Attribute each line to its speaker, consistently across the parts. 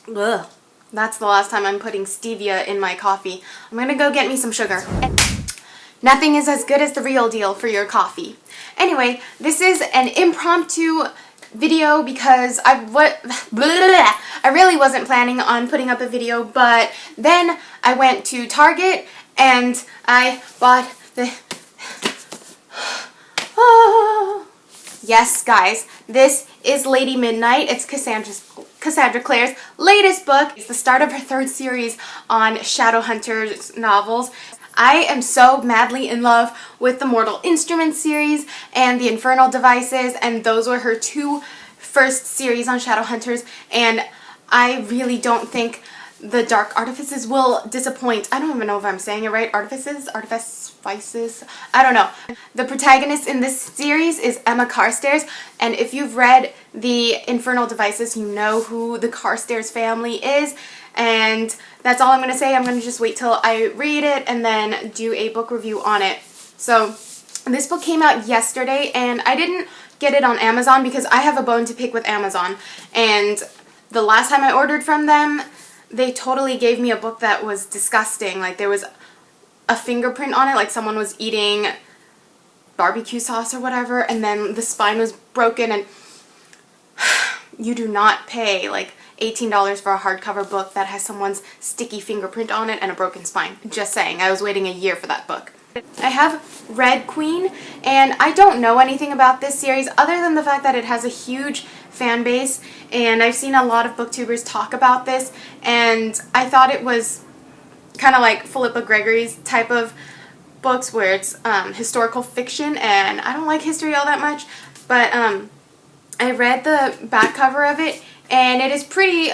Speaker 1: Ugh. That's the last time I'm putting stevia in my coffee. I'm gonna go get me some sugar. Nothing is as good as the real deal for your coffee. Anyway, this is an impromptu video because I really wasn't planning on putting up a video, but then I went to Target and I bought the... Yes, guys, this is Lady Midnight. It's Cassandra Clare's latest book. It's the start of her third series on Shadowhunters novels. I am so madly in love with the Mortal Instruments series and the Infernal Devices, and those were her two first series on Shadowhunters, and I really don't think the Dark Artifices will disappoint. I don't even know if I'm saying it right. Artifices? Artifices? I don't know. The protagonist in this series is Emma Carstairs, and if you've read the Infernal Devices, you know who the Carstairs family is, and that's all I'm going to say. I'm going to just wait till I read it and then do a book review on it. So this book came out yesterday, and I didn't get it on Amazon because I have a bone to pick with Amazon, and the last time I ordered from them, they totally gave me a book that was disgusting. Like, there was a fingerprint on it, like someone was eating barbecue sauce or whatever, and then the spine was broken, and you do not pay like $18 for a hardcover book that has someone's sticky fingerprint on it and a broken spine. Just saying, I was waiting a year for that book. I have Red Queen, and I don't know anything about this series other than the fact that it has a huge fan base, and I've seen a lot of booktubers talk about this, and I thought it was kind of like Philippa Gregory's type of books where it's historical fiction, and I don't like history all that much, but I read the back cover of it, and it is pretty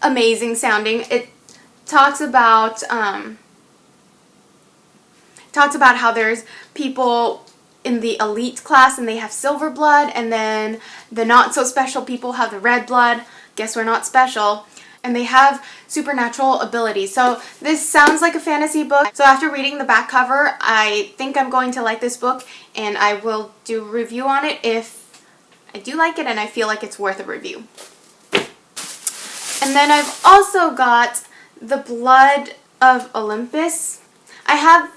Speaker 1: amazing sounding. It talks about how there's people in the elite class and they have silver blood, and then the not so special people have the red blood. Guess we're not special. And they have supernatural abilities. So this sounds like a fantasy book. So after reading the back cover, I think I'm going to like this book, and I will do a review on it if I do like it and I feel like it's worth a review. And then I've also got The Blood of Olympus. I have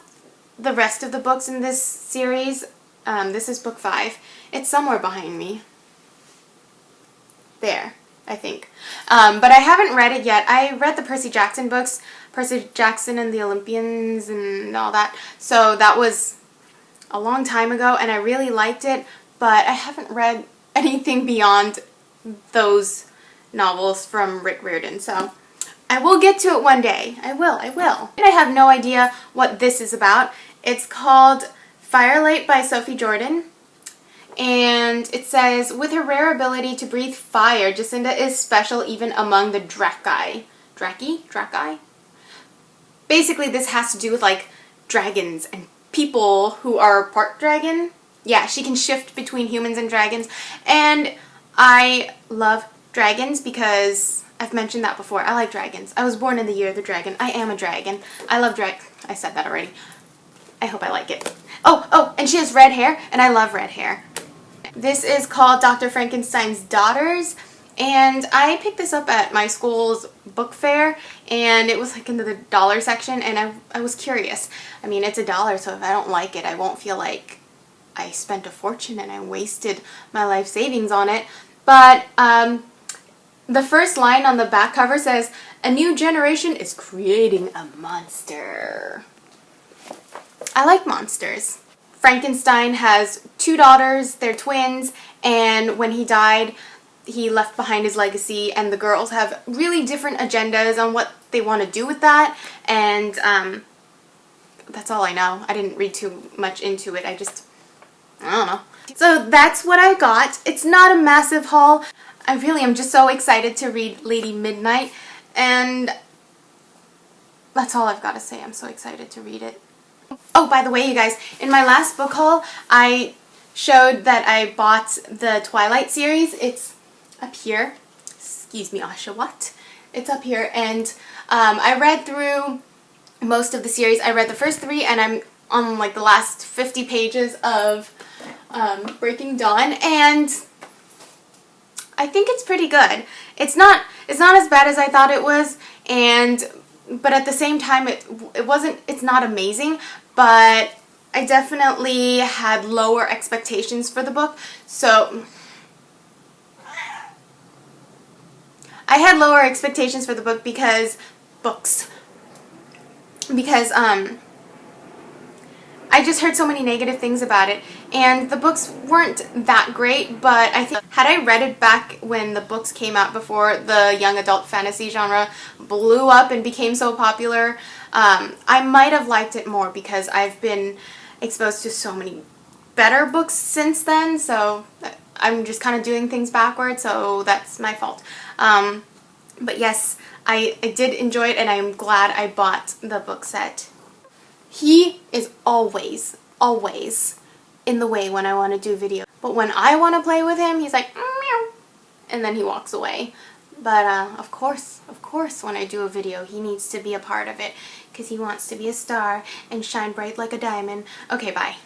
Speaker 1: the rest of the books in this series. This is book 5. It's somewhere behind me. There, I think. But I haven't read it yet. I read the Percy Jackson books, Percy Jackson and the Olympians and all that. So that was a long time ago, and I really liked it, but I haven't read anything beyond those novels from Rick Riordan. So I will get to it one day. I will. And I have no idea what this is about. It's called Firelight by Sophie Jordan. And it says, with her rare ability to breathe fire, Jacinda is special even among the Draci. Draci? Basically, this has to do with, like, dragons and people who are part dragon. Yeah, she can shift between humans and dragons. And I love dragons because I've mentioned that before. I like dragons. I was born in the year of the dragon. I am a dragon. I love I said that already. I hope I like it. Oh, and she has red hair, and I love red hair. This is called Dr. Frankenstein's Daughters, and I picked this up at my school's book fair, and it was like in the dollar section, and I was curious. I mean, it's $1, so if I don't like it, I won't feel like I spent a fortune and I wasted my life savings on it. But the first line on the back cover says, "A new generation is creating a monster." I like monsters. Frankenstein has 2 daughters, they're twins, and when he died, he left behind his legacy, and the girls have really different agendas on what they want to do with that, and that's all I know. I didn't read too much into it. I don't know. So that's what I got. It's not a massive haul. I really am just so excited to read Lady Midnight, and that's all I've got to say. I'm so excited to read it. Oh, by the way, you guys, in my last book haul, I showed that I bought the Twilight series. It's up here. Excuse me, Asha, what? It's up here, and I read through most of the series. I read the first 3, and I'm on like the last 50 pages of Breaking Dawn, and I think it's pretty good. It's not it's not as bad as I thought it was, but at the same time it's not amazing, but I definitely had lower expectations for the book. So I had lower expectations for the book because I just heard so many negative things about it, and the books weren't that great, but I think had I read it back when the books came out before the young adult fantasy genre blew up and became so popular, I might have liked it more because I've been exposed to so many better books since then, so I'm just kind of doing things backwards, so that's my fault. But yes, I did enjoy it, and I'm glad I bought the book set. He is always in the way when I want to do videos. But when I want to play with him, he's like, meow, and then he walks away. But of course, when I do a video, he needs to be a part of it because he wants to be a star and shine bright like a diamond. Okay, bye.